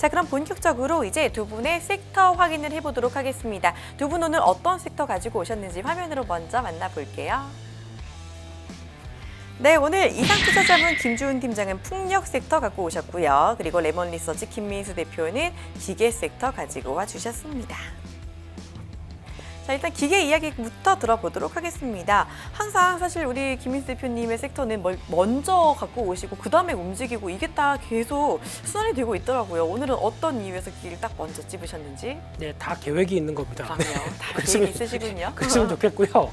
자, 그럼 본격적으로 이제 두 분의 섹터 확인을 해보도록 하겠습니다. 두 분 오늘 어떤 섹터 가지고 오셨는지 화면으로 먼저 만나볼게요. 네, 오늘 이상투자자분 김주은 팀장은 풍력 섹터 갖고 오셨고요. 그리고 레몬리서치 김민수 대표는 기계 섹터 가지고 와주셨습니다. 자, 일단 기계 이야기부터 들어보도록 하겠습니다. 항상 사실 우리 김민수 대표님의 섹터는 먼저 갖고 오시고 그 다음에 움직이고 이게 딱 계속 순환이 되고 있더라고요. 오늘은 어떤 이유에서 기계를 딱 먼저 찝으셨는지? 네, 다 계획이 있는 겁니다. 그럼요. 다 계획이 있으시군요. 그랬으면 좋겠고요.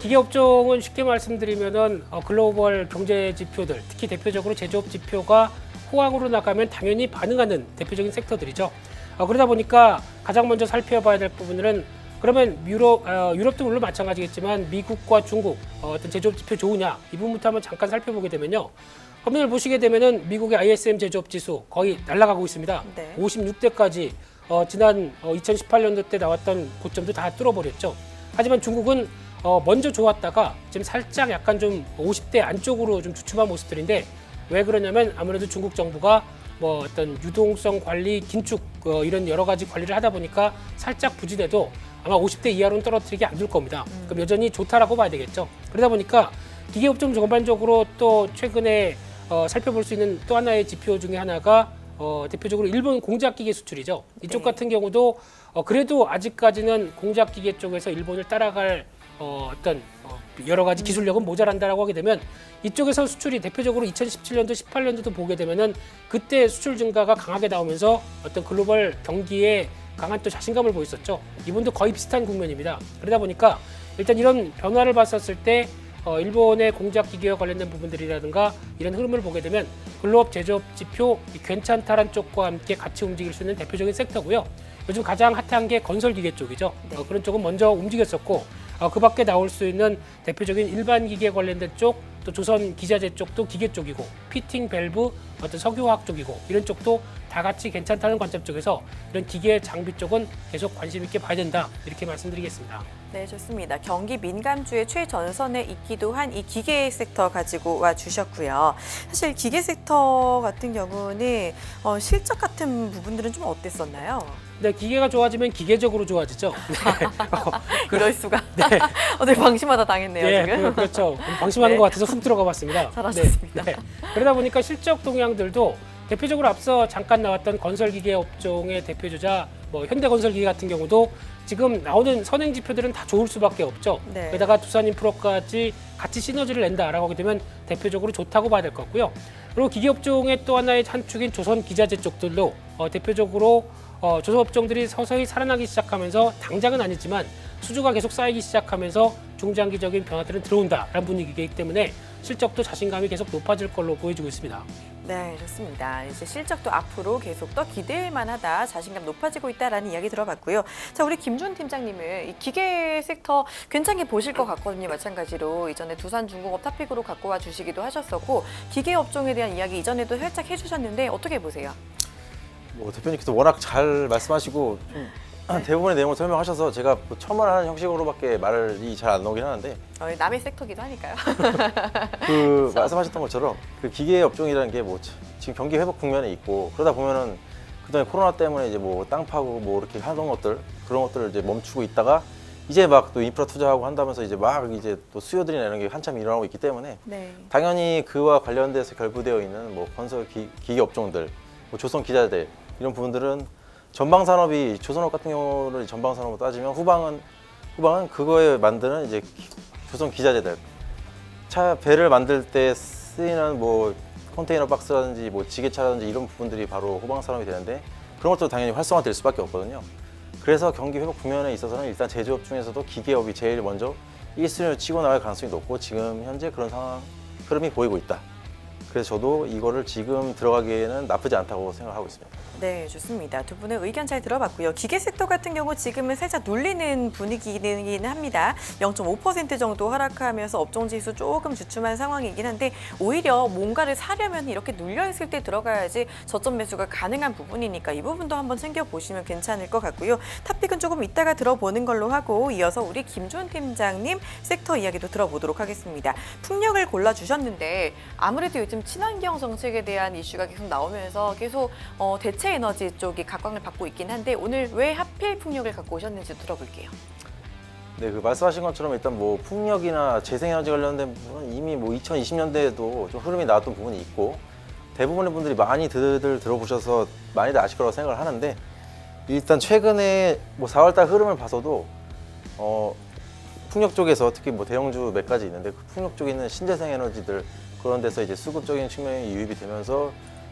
기계 업종은 쉽게 말씀드리면은 글로벌 경제 지표들, 특히 대표적으로 제조업 지표가 호황으로 나가면 당연히 반응하는 대표적인 섹터들이죠. 그러다 보니까 가장 먼저 살펴봐야 될 부분은 그러면 유럽도 물론 마찬가지겠지만 미국과 중국 어떤 제조업 지표 좋으냐 이 부분부터 한번 잠깐 살펴보게 되면요. 화면을 보시게 되면은 미국의 ISM 제조업 지수 거의 날아가고 있습니다. 네. 56대까지 지난 2018년도 때 나왔던 고점도 다 뚫어버렸죠. 하지만 중국은 먼저 좋았다가 지금 살짝 약간 좀 50대 안쪽으로 좀 주춤한 모습들인데 왜 그러냐면 아무래도 중국 정부가 뭐 어떤 유동성 관리, 긴축 이런 여러 가지 관리를 하다 보니까 살짝 부진해도 아마 50대 이하로는 떨어뜨리기 안 될 겁니다. 그럼 여전히 좋다라고 봐야 되겠죠. 그러다 보니까 기계업종 전반적으로 또 최근에 살펴볼 수 있는 또 하나의 지표 중에 하나가 대표적으로 일본 공작기계 수출이죠. 이쪽 네. 같은 경우도 그래도 아직까지는 공작기계 쪽에서 일본을 따라갈 어떤 여러 가지 기술력은 모자란다라고 하게 되면 이쪽에서 수출이 대표적으로 2017년도, 18년도도 보게 되면은 그때 수출 증가가 강하게 나오면서 어떤 글로벌 경기에 강한 또 자신감을 보였었죠. 이분도 거의 비슷한 국면입니다. 그러다 보니까 일단 이런 변화를 봤었을 때 일본의 공작기계와 관련된 부분들이라든가 이런 흐름을 보게 되면 글로벌 제조업 지표 괜찮다란 쪽과 함께 같이 움직일 수 있는 대표적인 섹터고요. 요즘 가장 핫한 게 건설기계 쪽이죠. 그런 쪽은 먼저 움직였었고 그 밖에 나올 수 있는 대표적인 일반 기계 관련된 쪽, 또 조선 기자재 쪽도 기계 쪽이고 피팅 밸브, 어떤 석유화학 쪽이고 이런 쪽도 다 같이 괜찮다는 관점 쪽에서 이런 기계 장비 쪽은 계속 관심 있게 봐야 된다 이렇게 말씀드리겠습니다. 네, 좋습니다. 경기 민감주의 최전선에 있기도 한 이 기계 섹터 가지고 와 주셨고요. 사실 기계 섹터 같은 경우는 실적 같은 부분들은 좀 어땠었나요? 네, 기계가 좋아지면 기계적으로 좋아지죠. 네. 이럴 수가. 네. 네, 방심하다 당했네요, 네, 지금. 그렇죠. 방심하는 네. 것 같아서 훅 들어가 봤습니다. 잘하셨습니다. 네. 그러다 보니까 실적 동향들도 대표적으로 앞서 잠깐 나왔던 건설기계 업종의 대표주자 현대건설기계 같은 경우도 지금 나오는 선행 지표들은 다 좋을 수밖에 없죠. 네. 게다가 두산인프로까지 같이 시너지를 낸다라고 하게 되면 대표적으로 좋다고 봐야 될 것 같고요. 그리고 기계업종의 또 하나의 한 축인 조선기자재 쪽들도 대표적으로 조선업종들이 서서히 살아나기 시작하면서 당장은 아니지만 수주가 계속 쌓이기 시작하면서 중장기적인 변화들은 들어온다라는 분위기이기 때문에 실적도 자신감이 계속 높아질 걸로 보여지고 있습니다. 네, 좋습니다. 이제 실적도 앞으로 계속 더 기대할 만하다, 자신감 높아지고 있다라는 이야기 들어봤고요. 자, 우리 김준 팀장님은 이 기계 섹터 괜찮게 보실 것 같거든요. 마찬가지로 이전에 두산중공업 탑픽으로 갖고 와 주시기도 하셨었고 기계 업종에 대한 이야기 이전에도 살짝 해주셨는데 어떻게 보세요? 대표님께서 워낙 잘 말씀하시고 대부분의 내용을 설명하셔서 제가 첨언 하는 형식으로밖에 말이 잘 안 나오긴 하는데 남의 섹터기도 하니까요. 말씀하셨던 것처럼 그 기계 업종이라는 게 지금 경기 회복 국면에 있고 그러다 보면은 그다음에 코로나 때문에 이제 땅 파고 이렇게 하던 것들 그런 것들을 이제 멈추고 있다가 이제 막 또 인프라 투자하고 한다면서 이제 막 이제 또 수요들이나 이런 게 한참 일어나고 있기 때문에 네. 당연히 그와 관련돼서 결부되어 있는 건설 기계 업종들, 조선 기자재 이런 부분들은 전방 산업이 조선업 같은 경우를 전방 산업으로 따지면 후방은 그거에 만드는 이제 조선 기자재들 배를 만들 때 쓰이는 컨테이너 박스라든지 지게차라든지 이런 부분들이 바로 후방 산업이 되는데 그런 것도 당연히 활성화될 수밖에 없거든요. 그래서 경기 회복 국면에 있어서는 일단 제조업 중에서도 기계업이 제일 먼저 1순위로 치고 나갈 가능성이 높고 지금 현재 그런 흐름이 보이고 있다. 그래서 저도 이거를 지금 들어가기에는 나쁘지 않다고 생각하고 있습니다. 네, 좋습니다. 두 분의 의견 잘 들어봤고요. 기계 섹터 같은 경우 지금은 살짝 눌리는 분위기이긴 합니다. 0.5% 정도 하락하면서 업종 지수 조금 주춤한 상황이긴 한데 오히려 뭔가를 사려면 이렇게 눌려있을 때 들어가야지 저점 매수가 가능한 부분이니까 이 부분도 한번 챙겨보시면 괜찮을 것 같고요. 탑픽은 조금 이따가 들어보는 걸로 하고 이어서 우리 김준 팀장님 섹터 이야기도 들어보도록 하겠습니다. 풍력을 골라주셨는데 아무래도 요즘 친환경 정책에 대한 이슈가 계속 나오면서 계속 대책 대체 에너지 쪽이 각광을 받고 있긴 한데 오늘 왜 하필 풍력을 갖고 오셨는지 들어볼게요. 네, 그 말씀하신 것처럼 일단 뭐 풍력이나 재생에너지 관련된 부분은 이미 뭐 2020년대에도 좀 흐름이 나왔던 부분이 있고 대부분의 분들이 많이 들어보셔서 많이들 아실 거라고 생각을 하는데 일단 최근에 뭐 4월달 흐름을 봐서도 풍력 쪽에서 특히 뭐 대형주 몇 가지 있는데 그 풍력 쪽에 있는 신재생 에너지들 그런 데서 이제 수급적인 측면이 유입이 되면서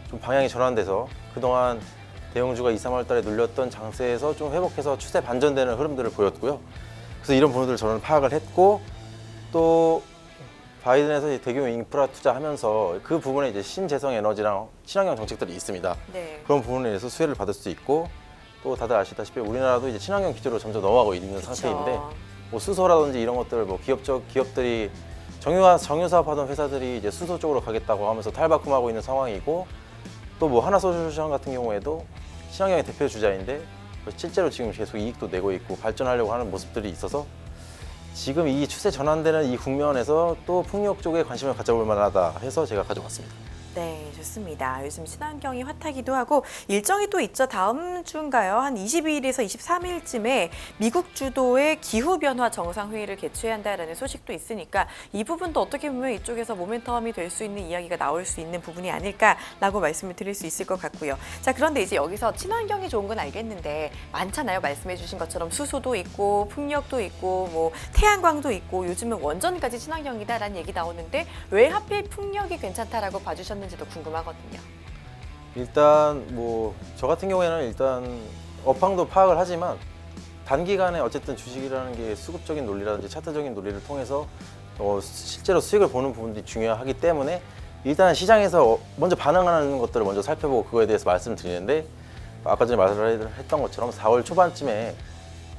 좀 방향이 전환돼서 그동안 대형주가 2, 3월 달에 눌렸던 장세에서 좀 회복해서 추세 반전되는 흐름들을 보였고요. 그래서 이런 부분들을 저는 파악을 했고 또 바이든에서 이제 대규모 인프라 투자하면서 그 부분에 이제 신재생 에너지랑 친환경 정책들이 있습니다. 네. 그런 부분에 대해서 수혜를 받을 수 있고 또 다들 아시다시피 우리나라도 이제 친환경 기조로 점점 넘어가고 있는 그쵸. 상태인데 뭐 수소라든지 이런 것들 뭐 기업들이 정유 사업하던 회사들이 이제 수소 쪽으로 가겠다고 하면서 탈바꿈하고 있는 상황이고 또 뭐 하나솔루션 같은 경우에도 친환경의 대표 주자인데 실제로 지금 계속 이익도 내고 있고 발전하려고 하는 모습들이 있어서 지금 이 추세 전환되는 이 국면에서 또 풍력 쪽에 관심을 가져볼 만하다 해서 제가 가져왔습니다. 네, 좋습니다. 요즘 친환경이 핫하기도 하고 일정이 또 있죠. 다음 주인가요? 한 22일에서 23일쯤에 미국 주도의 기후변화 정상회의를 개최한다라는 소식도 있으니까 이 부분도 어떻게 보면 이쪽에서 모멘텀이 될 수 있는 이야기가 나올 수 있는 부분이 아닐까라고 말씀을 드릴 수 있을 것 같고요. 자, 그런데 이제 여기서 친환경이 좋은 건 알겠는데 많잖아요. 말씀해 주신 것처럼 수소도 있고 풍력도 있고 뭐 태양광도 있고 요즘은 원전까지 친환경이다라는 얘기 나오는데 왜 하필 풍력이 괜찮다라고 봐주셨는지도 궁금하거든요. 일단 뭐 저 같은 경우에는 일단 업황도 파악을 하지만 단기간에 어쨌든 주식이라는 게 수급적인 논리라든지 차트적인 논리를 통해서 실제로 수익을 보는 부분들이 중요하기 때문에 일단 시장에서 먼저 반응하는 것들을 먼저 살펴보고 그거에 대해서 말씀드리는데 아까 전에 말을 했던 것처럼 4월 초반쯤에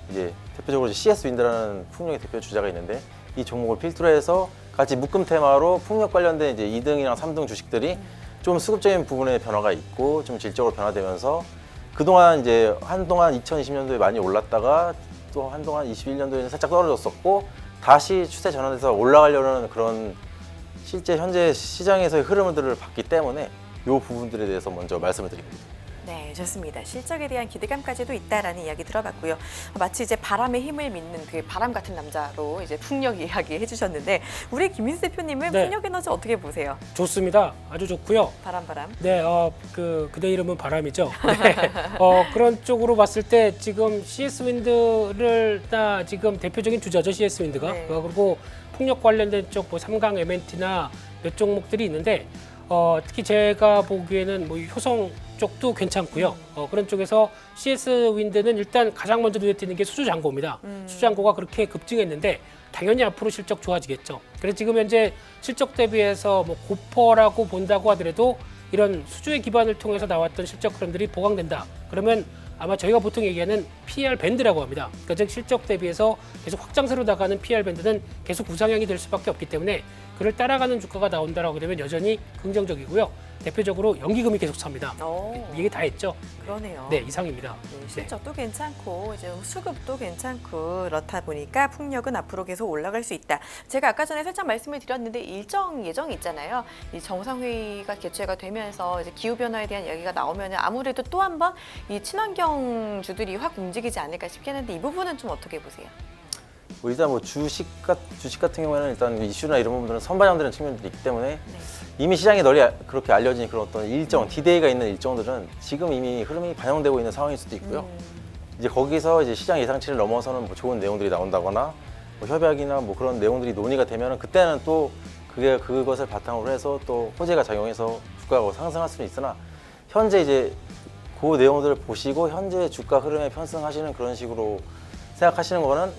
이제 대표적으로 CS 윈드라는 풍력의 대표 주자가 있는데 이 종목을 필두로 해서 같이 묶음 테마로 풍력 관련된 이제 2등이랑 3등 주식들이 좀 수급적인 부분에 변화가 있고 좀 질적으로 변화되면서 그동안 이제 한동안 2020년도에 많이 올랐다가 또 한동안 21년도에는 살짝 떨어졌었고 다시 추세 전환돼서 올라가려는 그런 실제 현재 시장에서의 흐름들을 봤기 때문에 이 부분들에 대해서 먼저 말씀을 드립니다. 네, 좋습니다. 실적에 대한 기대감까지도 있다라는 이야기 들어봤고요. 마치 이제 바람의 힘을 믿는 그 바람 같은 남자로 이제 풍력 이야기 해주셨는데 우리 김민수 대표님은 네. 풍력 에너지 어떻게 보세요? 좋습니다. 아주 좋고요. 바람. 네, 그대 이름은 바람이죠. 네, 그런 쪽으로 봤을 때 지금 CS 윈드를 다 지금 대표적인 주자죠, CS 윈드가. 네. 그리고 풍력 관련된 쪽 뭐 삼강 MNT나 몇 종목들이 있는데 특히 제가 보기에는 뭐 효성 쪽도 괜찮고요. 그런 쪽에서 CS 윈드는 일단 가장 먼저 눈에 띄는 게 수주 잔고입니다. 수주 잔고가 그렇게 급증했는데 당연히 앞으로 실적 좋아지겠죠. 그래서 지금 현재 실적 대비해서 뭐 고퍼라고 본다고 하더라도 이런 수주의 기반을 통해서 나왔던 실적 흐름들이 보강된다. 그러면 아마 저희가 보통 얘기하는 PR 밴드라고 합니다. 그러니까 즉 실적 대비해서 계속 확장세로 나가는 PR 밴드는 계속 우상향이 될 수밖에 없기 때문에 그를 따라가는 주가가 나온다라고 되면 여전히 긍정적이고요. 대표적으로 연기금이 계속 삽니다. 얘기 다 했죠. 그러네요. 네, 이상입니다. 네, 실적도 괜찮고 이제 수급도 괜찮고 그렇다 보니까 풍력은 앞으로 계속 올라갈 수 있다. 제가 아까 전에 살짝 말씀을 드렸는데 일정 예정이 있잖아요. 이 정상회의가 개최가 되면서 이제 기후 변화에 대한 이야기가 나오면 아무래도 또 한 번 이 친환경 주들이 확 움직이지 않을까 싶긴 한데 이 부분은 좀 어떻게 보세요? 뭐 일단 뭐 주식 같은 경우에는 일단 이슈나 이런 부분들은 선반영되는 측면들이 있기 때문에 네. 이미 시장에 널리 그렇게 알려진 그런 어떤 일정, 디데이가 있는 일정들은 지금 이미 흐름이 반영되고 있는 상황일 수도 있고요. 이제 거기서 이제 시장 예상치를 넘어서는 뭐 좋은 내용들이 나온다거나 뭐 협약이나 뭐 그런 내용들이 논의가 되면은 그때는 또 그것을 바탕으로 해서 또 호재가 작용해서 주가가 상승할 수는 있으나 현재 이제 그 내용들을 보시고 현재 주가 흐름에 편승하시는 그런 식으로 생각하시는 거는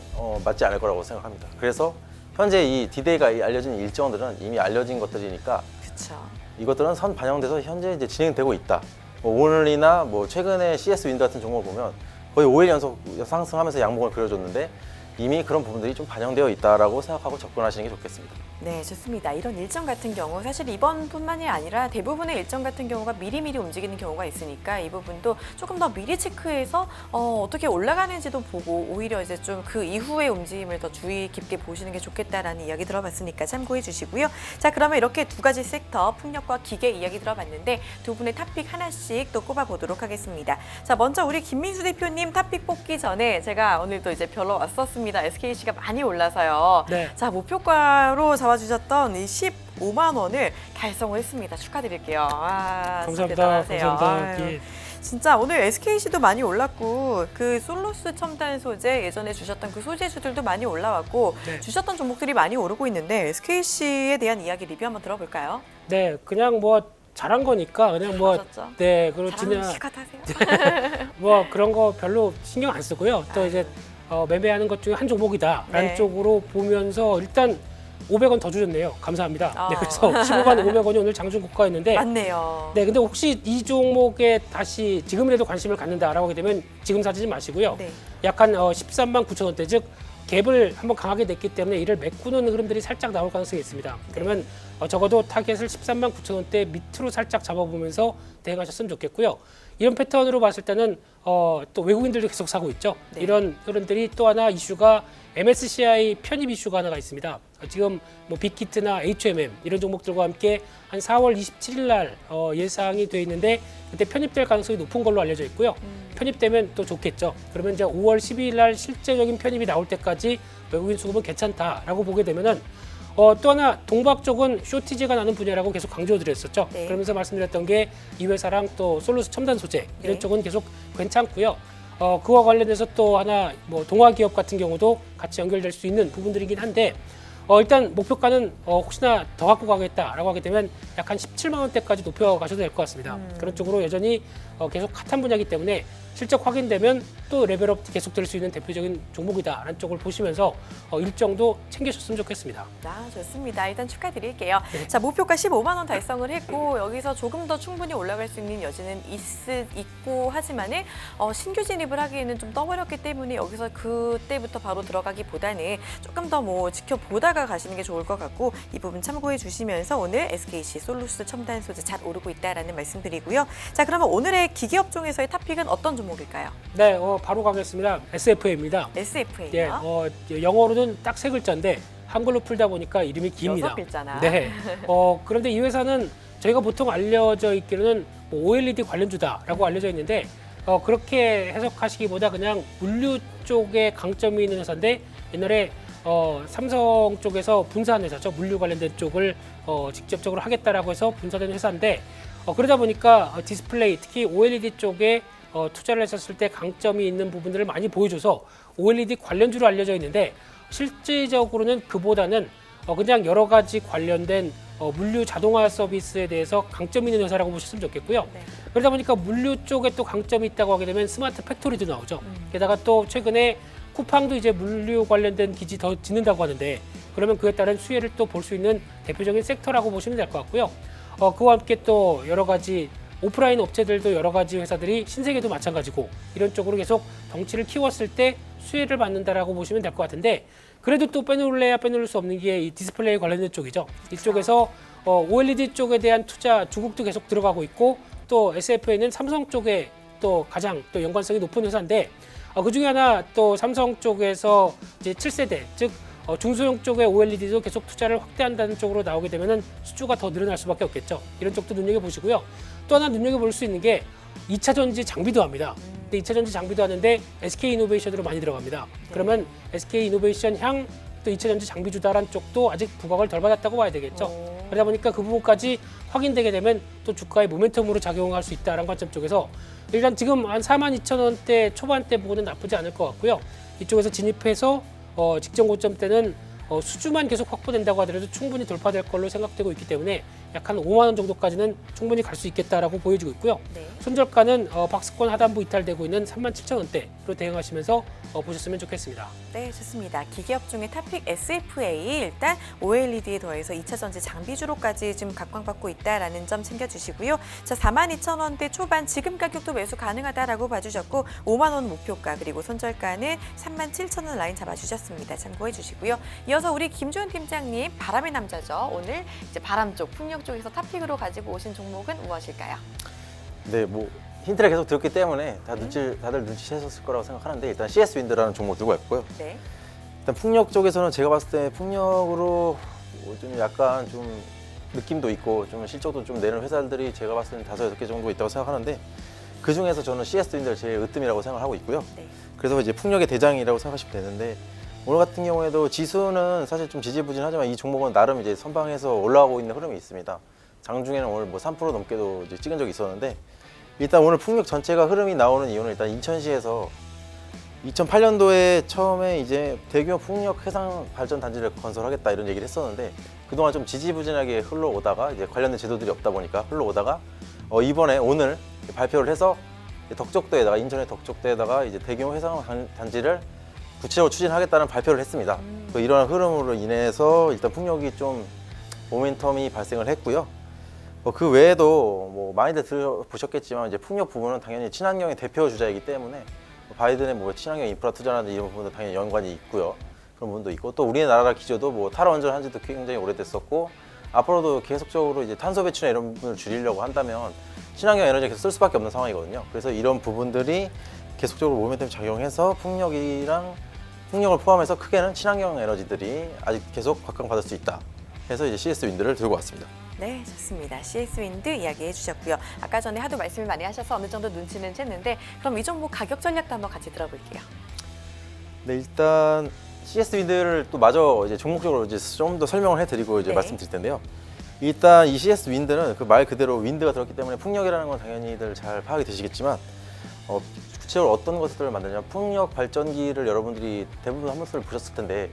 맞지 않을 거라고 생각합니다. 그래서 현재 이 디데이가 알려진 일정들은 이미 알려진 것들이니까 그렇죠. 이것들은 선 반영돼서 현재 이제 진행되고 있다. 뭐 오늘이나 뭐 최근에 CS 윈드 같은 종목을 보면 거의 5일 연속 상승하면서 양봉을 그려줬는데 이미 그런 부분들이 좀 반영되어 있다라고 생각하고 접근하시는 게 좋겠습니다. 네, 좋습니다. 이런 일정 같은 경우 사실 이번뿐만이 아니라 대부분의 일정 같은 경우가 미리미리 움직이는 경우가 있으니까 이 부분도 조금 더 미리 체크해서 어떻게 올라가는지도 보고 오히려 이제 좀 그 이후의 움직임을 더 주의 깊게 보시는 게 좋겠다라는 이야기 들어봤으니까 참고해 주시고요. 자, 그러면 이렇게 두 가지 섹터 풍력과 기계 이야기 들어봤는데 두 분의 탑픽 하나씩 또 꼽아보도록 하겠습니다. 자, 먼저 우리 김민수 대표님 탑픽 뽑기 전에 제가 오늘도 이제 별로 왔었습니다. SKC가 많이 올라서요. 네. 자, 목표가로 잡아주셨던 이 15만 원을 달성을 했습니다. 축하드릴게요. 아, 진짜 감사합니다. 대단하세요. 감사합니다. 아유. 예. 진짜 오늘 SKC도 많이 올랐고 그 솔루스 첨단 소재 예전에 주셨던 그 소재주들도 많이 올라왔고 네. 주셨던 종목들이 많이 오르고 있는데 SKC에 대한 이야기 리뷰 한번 들어볼까요? 네, 그냥 뭐 잘한 거니까 그냥 뭐 잘하셨죠? 네, 그리고 잘하는 그냥 실컷 하세요. 뭐 그런 거 별로 신경 안 쓰고요. 또 이제 매매하는 것 중에 한 종목이다라는 네. 쪽으로 보면서 일단 500원 더 주셨네요. 감사합니다. 네, 그래서 15만 500원이 오늘 장중 고가였는데 맞네요. 네, 근데 혹시 이 종목에 다시 지금이라도 관심을 갖는다라고 하게 되면 지금 사지 마시고요. 네. 약한 13만 9천 원대, 즉 갭을 한번 강하게 냈기 때문에 이를 메꾸는 흐름들이 살짝 나올 가능성이 있습니다. 그러면 적어도 타겟을 13만 9천 원대 밑으로 살짝 잡아보면서 대응하셨으면 좋겠고요. 이런 패턴으로 봤을 때는 또 외국인들도 계속 사고 있죠. 네. 이런 흐름들이 또 하나 이슈가 MSCI 편입 이슈가 하나가 있습니다. 지금 뭐 빅히트나 HMM 이런 종목들과 함께 한 4월 27일 날 예상이 돼 있는데 그때 편입될 가능성이 높은 걸로 알려져 있고요. 편입되면 또 좋겠죠. 그러면 이제 5월 12일 날 실제적인 편입이 나올 때까지 외국인 수급은 괜찮다라고 보게 되면은 또 하나 동박 쪽은 쇼티지가 나는 분야라고 계속 강조드렸었죠. 네. 그러면서 말씀드렸던 게 이 회사랑 또 솔루스 첨단 소재 이런 네. 쪽은 계속 괜찮고요. 그와 관련해서 또 하나 뭐 동화 기업 같은 경우도 같이 연결될 수 있는 부분들이긴 한데 일단 목표가는 혹시나 더 갖고 가겠다라고 하게 되면 약 한 17만 원대까지 높여 가셔도 될 것 같습니다. 그런 쪽으로 여전히 계속 핫한 분야이기 때문에 실적 확인되면 또 레벨업 계속될 수 있는 대표적인 종목이다라는 쪽을 보시면서 일정도 챙기셨으면 좋겠습니다. 아, 좋습니다. 일단 축하드릴게요. 네. 자, 목표가 15만 원 달성을 했고 여기서 조금 더 충분히 올라갈 수 있는 여지는 있고 하지만은 신규 진입을 하기에는 좀 떠버렸기 때문에 여기서 그때부터 바로 들어가기보다는 조금 더 뭐 지켜보다가 가시는 게 좋을 것 같고 이 부분 참고해 주시면서 오늘 SKC 솔루스 첨단 소재 잘 오르고 있다라는 말씀드리고요. 자, 그러면 오늘의 기계업종에서의 탑픽은 어떤 종목일까요? 네, 바로 가겠습니다. SFA입니다. SFA요. 예, 영어로는 딱 세 글자인데 한글로 풀다 보니까 이름이 깁니다. 6글자나. 네. 그런데 이 회사는 저희가 보통 알려져 있기로는 뭐 OLED 관련주다라고 알려져 있는데 그렇게 해석하시기보다 그냥 물류 쪽에 강점이 있는 회사인데 옛날에 삼성 쪽에서 분사한 회사죠. 물류 관련된 쪽을 직접적으로 하겠다라고 해서 분사된 회사인데 그러다 보니까 디스플레이 특히 OLED 쪽에 투자를 했었을 때 강점이 있는 부분들을 많이 보여줘서 OLED 관련주로 알려져 있는데 실질적으로는 그보다는 그냥 여러 가지 관련된 물류 자동화 서비스에 대해서 강점 있는 회사라고 보셨으면 좋겠고요. 네. 그러다 보니까 물류 쪽에 또 강점이 있다고 하게 되면 스마트 팩토리도 나오죠. 게다가 또 최근에 쿠팡도 이제 물류 관련된 기지 더 짓는다고 하는데 그러면 그에 따른 수혜를 또 볼 수 있는 대표적인 섹터라고 보시면 될 것 같고요. 그와 함께 또 여러 가지 오프라인 업체들도 여러 가지 회사들이 신세계도 마찬가지고 이런 쪽으로 계속 덩치를 키웠을 때 수혜를 받는다라고 보시면 될 것 같은데 그래도 또 빼놓을래야 빼놓을 수 없는 게 이 디스플레이 관련된 쪽이죠. 이쪽에서 OLED 쪽에 대한 투자 중국도 계속 들어가고 있고 또 SFA는 삼성 쪽에 또 가장 또 연관성이 높은 회사인데 그 중에 하나 또 삼성 쪽에서 이제 7세대 즉 중소형 쪽의 OLED도 계속 투자를 확대한다는 쪽으로 나오게 되면은 수주가 더 늘어날 수밖에 없겠죠. 이런 쪽도 눈여겨보시고요. 또 하나 눈여겨볼 수 있는 게 2차 전지 장비도 합니다. 근데 2차 전지 장비도 하는데 SK 이노베이션으로 많이 들어갑니다. 그러면 SK 이노베이션 향 또 2차 전지 장비주다란 쪽도 아직 부각을 덜 받았다고 봐야 되겠죠. 그러다 보니까 그 부분까지 확인되게 되면 또 주가의 모멘텀으로 작용할 수 있다는 관점 쪽에서 일단 지금 한 42,000원대 초반대 부분은 나쁘지 않을 것 같고요. 이쪽에서 진입해서 직전 고점 때는 수주만 계속 확보된다고 하더라도 충분히 돌파될 걸로 생각되고 있기 때문에 약 한 5만 원 정도까지는 충분히 갈 수 있겠다라고 보여지고 있고요. 네. 손절가는 박스권 하단부 이탈되고 있는 37,000원대로 대응하시면서 보셨으면 좋겠습니다. 네, 좋습니다. 기계업종의 탑픽 SFA 일단 OLED에 더해서 2차 전지 장비주로까지 지금 각광받고 있다라는 점 챙겨주시고요. 자, 42,000원대 초반 지금 가격도 매수 가능하다라고 봐주셨고 5만 원 목표가 그리고 손절가는 37,000원 라인 잡아주셨습니다. 참고해 주시고요. 이어서 우리 김주현 팀장님 바람의 남자죠. 오늘 이제 바람 쪽, 풍력 쪽에서 탑픽으로 가지고 오신 종목은 무엇일까요? 네, 뭐 힌트를 계속 드렸기 때문에 다들 눈치채셨을 거라고 생각하는데 일단 CS 윈드라는 종목 들고 왔고요. 네. 일단 풍력 쪽에서는 제가 봤을 때 풍력으로 좀 약간 좀 느낌도 있고 좀 실적도 좀 내는 회사들이 제가 봤을 때는 5-6개 정도 있다고 생각하는데 그 중에서 저는 CS 윈드를 제일 으뜸이라고 생각을 하고 있고요. 네. 그래서 이제 풍력의 대장이라고 생각하시면 되는데 오늘 같은 경우에도 지수는 사실 좀 지지부진하지만 이 종목은 나름 이제 선방해서 올라가고 있는 흐름이 있습니다. 장중에는 오늘 뭐 3% 넘게도 이제 찍은 적이 있었는데 일단 오늘 풍력 전체가 흐름이 나오는 이유는 일단 인천시에서 2008년도에 처음에 이제 대규모 풍력 해상 발전 단지를 건설하겠다 이런 얘기를 했었는데 그동안 좀 지지부진하게 흘러오다가 이제 관련된 제도들이 없다 보니까 흘러오다가 이번에 오늘 발표를 해서 덕적도에다가 인천의 덕적도에다가 이제 대규모 해상 단지를 구체적으로 추진하겠다는 발표를 했습니다. 이러한 흐름으로 인해서 일단 풍력이 좀 모멘텀이 발생을 했고요. 그 외에도 뭐 많이들 들어보셨겠지만 이제 풍력 부분은 당연히 친환경의 대표 주자이기 때문에 바이든의 뭐 친환경 인프라 투자라든지 이런 부분도 당연히 연관이 있고요. 그런 부분도 있고 또 우리나라 기조도 뭐 탈원전 지도 굉장히 오래됐었고 앞으로도 계속적으로 이제 탄소 배출이나 이런 부분을 줄이려고 한다면 친환경 에너지를 계속 쓸 수밖에 없는 상황이거든요. 그래서 이런 부분들이 계속적으로 모멘텀이 작용해서 풍력을 포함해서 크게는 친환경 에너지들이 아직 계속 각광받을 수 있다. 해서 이제 CS 윈드를 들고 왔습니다. 네, 좋습니다. CS 윈드 이야기해 주셨고요. 아까 전에 하도 말씀을 많이 하셔서 어느 정도 눈치는 챘는데 그럼 이 종목 가격 전략도 한번 같이 들어볼게요. 네, 일단 CS 윈드를 또 마저 이제 종목적으로 이제 좀 더 설명을 해드리고 이제 네. 말씀드릴 텐데요. 일단 이 CS 윈드는 그 말 그대로 윈드가 들었기 때문에 풍력이라는 건 당연히들 잘 파악이 되시겠지만 구체적으로 어떤 것들을 만드냐 풍력 발전기를 여러분들이 대부분 한 번씩 보셨을 텐데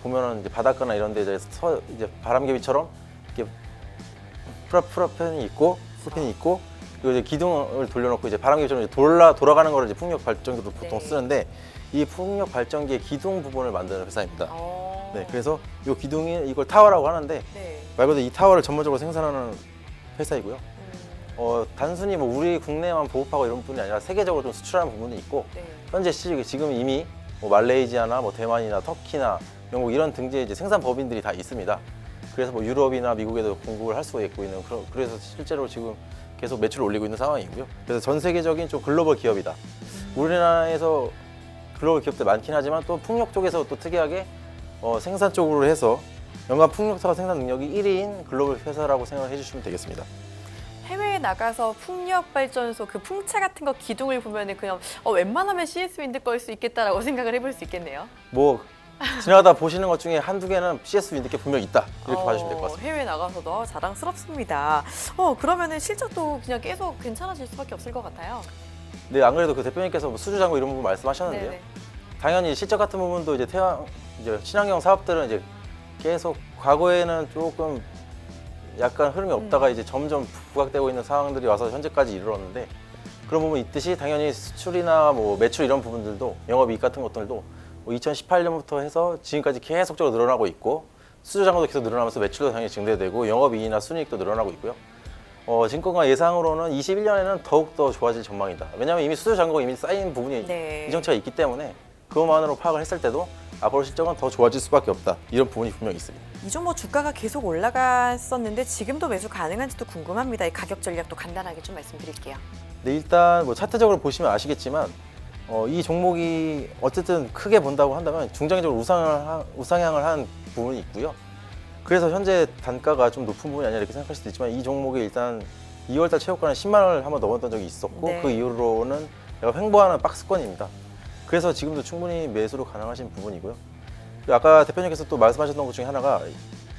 보면은 이제 바닷가나 이런 데 이제 바람개비처럼 이렇게 프로펜이 있고 그리고 이제 기둥을 돌려놓고 이제 바람개비처럼 이제 돌아가는 거를 이제 풍력 발전기로 보통 네. 쓰는데 이 풍력 발전기의 기둥 부분을 만드는 회사입니다. 네, 그래서 이 기둥이 이걸 타워라고 하는데 네. 말 그대로 이 타워를 전문적으로 생산하는 회사이고요. 단순히 뭐 우리 국내만 보급하고 이런 부분이 아니라 세계적으로 좀 수출하는 부분이 있고 네. 현재 지금 이미 뭐 말레이시아나 뭐 대만이나 터키나 영국 이런 등지에 이제 생산 법인들이 다 있습니다. 그래서 뭐 유럽이나 미국에도 공급을 할 수가 있고 있는 그래서 실제로 지금 계속 매출을 올리고 있는 상황이고요. 그래서 전 세계적인 좀 글로벌 기업이다. 우리나라에서 글로벌 기업들 많긴 하지만 또 풍력 쪽에서 또 특이하게 생산 쪽으로 해서 연간 풍력사가 생산 능력이 1위인 글로벌 회사라고 생각을 해주시면 되겠습니다. 해외에 나가서 풍력 발전소 그 풍차 같은 거 기둥을 보면은 그냥 웬만하면 CS 윈드 걸 수 있겠다라고 생각을 해볼 수 있겠네요. 뭐 지나가다 보시는 것 중에 한두 개는 CS 윈드께 분명히 있다 이렇게 봐주시면 될 것 같습니다. 해외 나가서도 자랑스럽습니다. 그러면은 실적도 그냥 계속 괜찮아질 수밖에 없을 것 같아요. 네, 안 그래도 그 대표님께서 뭐 수주장고 이런 부분 말씀하셨는데요. 네네. 당연히 실적 같은 부분도 이제 이제 친환경 사업들은 이제 계속 과거에는 조금 약간 흐름이 없다가 이제 점점 부각되고 있는 상황들이 와서 현재까지 이르렀는데 그런 부분이 있듯이 당연히 수출이나 뭐 매출 이런 부분들도 영업이익 같은 것들도 2018년부터 해서 지금까지 계속적으로 늘어나고 있고 수주장고도 계속 늘어나면서 매출도 당연히 증대되고 영업이익이나 순이익도 늘어나고 있고요. 증권가 예상으로는 21년에는 더욱더 좋아질 전망이다. 왜냐하면 이미 수주장고가 이미 쌓인 부분이 네. 이정치가 있기 때문에 그것만으로 파악을 했을 때도 앞으로 실적은 더 좋아질 수밖에 없다. 이런 부분이 분명히 있습니다. 이 종목 주가가 계속 올라갔었는데 지금도 매수 가능한지도 궁금합니다. 이 가격 전략도 간단하게 좀 말씀드릴게요. 네, 일단 뭐 차트적으로 보시면 아시겠지만 이 종목이 어쨌든 크게 본다고 한다면 중장기적으로 우상향을 한 부분이 있고요. 그래서 현재 단가가 좀 높은 부분이 아니라 이렇게 생각할 수도 있지만 이 종목이 일단 2월달 최고가는 10만 원을 한번 넘었던 적이 있었고 네. 그 이후로는 내가 횡보하는 박스권입니다. 그래서 지금도 충분히 매수로 가능하신 부분이고요. 그리고 아까 대표님께서 또 말씀하셨던 것 중에 하나가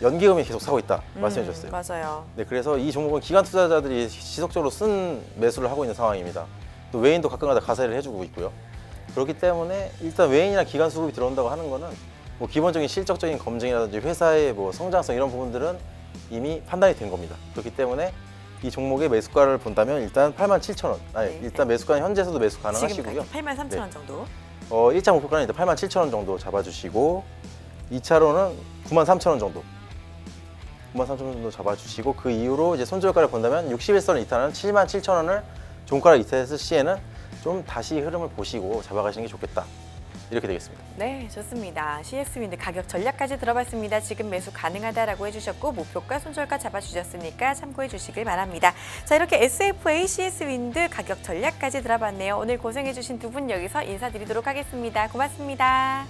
연기금이 계속 사고 있다 말씀해 주셨어요. 맞아요. 네, 그래서 이 종목은 기관 투자자들이 지속적으로 쓴 매수를 하고 있는 상황입니다. 또 외인도 가끔가다 가세를 해주고 있고요. 그렇기 때문에 일단 외인이나 기관 수급이 들어온다고 하는 거는 뭐 기본적인 실적적인 검증이라든지 회사의 뭐 성장성 이런 부분들은 이미 판단이 된 겁니다. 그렇기 때문에 이 종목의 매수가를 본다면 일단 87,000원. 아니, 네, 일단 매수가는 현재에서도 매수 가능하시고요. 지금 83,000원 정도. 1차 목표가는 일단 87,000원 정도 잡아주시고 2차로는 93,000원 정도. 93,000원 정도 잡아주시고 그 이후로 이제 손절가를 본다면 61선 이탈은 77,000원을 종가를 이탈했을 시에는 좀 다시 흐름을 보시고 잡아가시는 게 좋겠다. 이렇게 되겠습니다. 네, 좋습니다. CS윈드 가격 전략까지 들어봤습니다. 지금 매수 가능하다라고 해주셨고 목표가 손절가 잡아주셨으니까 참고해 주시길 바랍니다. 자, 이렇게 SFA CS윈드 가격 전략까지 들어봤네요. 오늘 고생해 주신 두 분 여기서 인사드리도록 하겠습니다. 고맙습니다.